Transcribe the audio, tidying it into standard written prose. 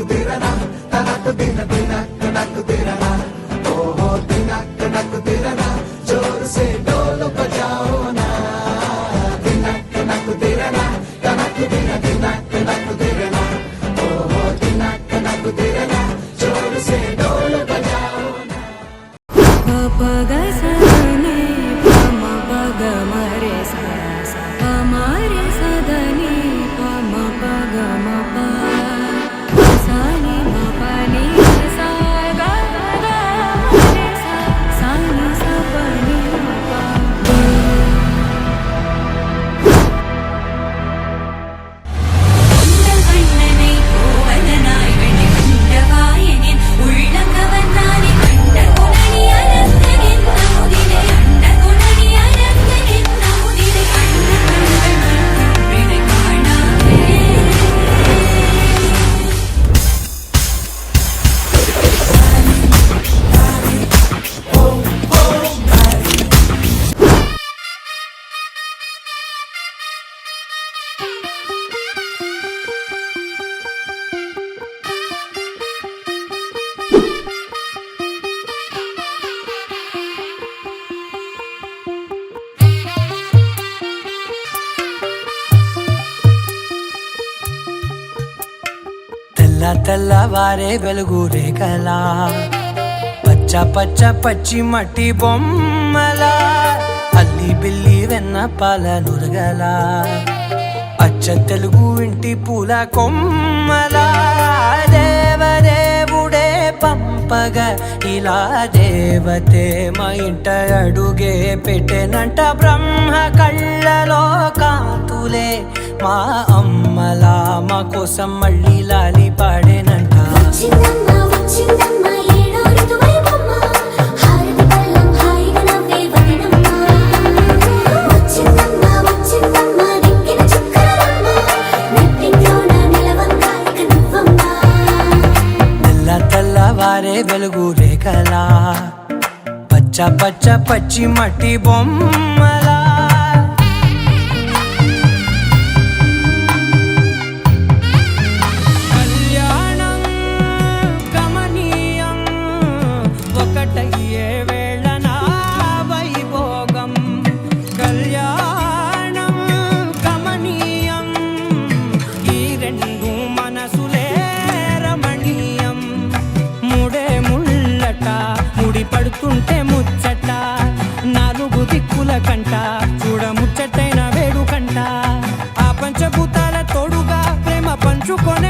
తిరనా తనకు దిన తినకు తిరనా ఓహో తినకు తిరనా జోర్ సే డోలు బజాओ నా తినకు తిరనా తనకు దిన తినకు తిరనా ఓహో తినకు తిరనా జోర్ సే డోలు బజాओ నా పగ సదనే పమ పగ మరే సా పమరే సదని పమ పగ మప సాని మపని సా గ గ మరే సా సాని సపని మప கண்ணனை கோவலனாய் வெண்ணை கண்டவாயனின் உள்ளங்கவன்னானி கண்ட குணனி அனந்தனின் நமுதினை கண்ட குணனி அனந்தனின் நமுதினை கண்ட கண்கள் காணாவே తెల్లవారే వెలుగు రేఖలా పచ్చ పచ్చ పచ్చి మట్టి బొమ్మలా అల్లి బిల్లి వెన్న పాల నురగలా అచ్చ తెలుగు ఇంటి పూల కొమ్మలా దేవదేవుడే పంపగా ఇలా దేవతే మా ఇంట అడుగే పెట్టెనంట బ్రహ్మ కళ్ళలో కాతులే మా అమ్మలా మా కోసం మళ్ళీ లాలి పాడేనంట వచ్చిందమ్మా వచ్చిందమ్మా ఏడో ఋతువైవమ్మా హారతి పళ్ళం హాయిగా నవ్వే వదినమ్మా వచ్చిందమ్మా వచ్చిందమ్మా దిక్కిన చుక్కలమ్మా నెట్టింట్లోన నిలవంగా ఇక నువ్వమ్మా తెల్లవారే వెలుగు రేఖలా పచ్చ పచ్చ పచ్చి మట్టి బొమ్మలా కళ్యాణం గమనీయం ఒకటయ్యే వేళ నా వైభోగం కళ్యాణం గమనీయం ఈ రెండు మనసులే రమణీయం ముడే ముళ్ళట ముడి పడుతుంటే ముచ్చట నాలుగు దిక్కుల కంట చూడ ముచ్చటైన వేడుకంట ఆ పంచభూతాల తోడుగా ప్రేమ పంచుకొనే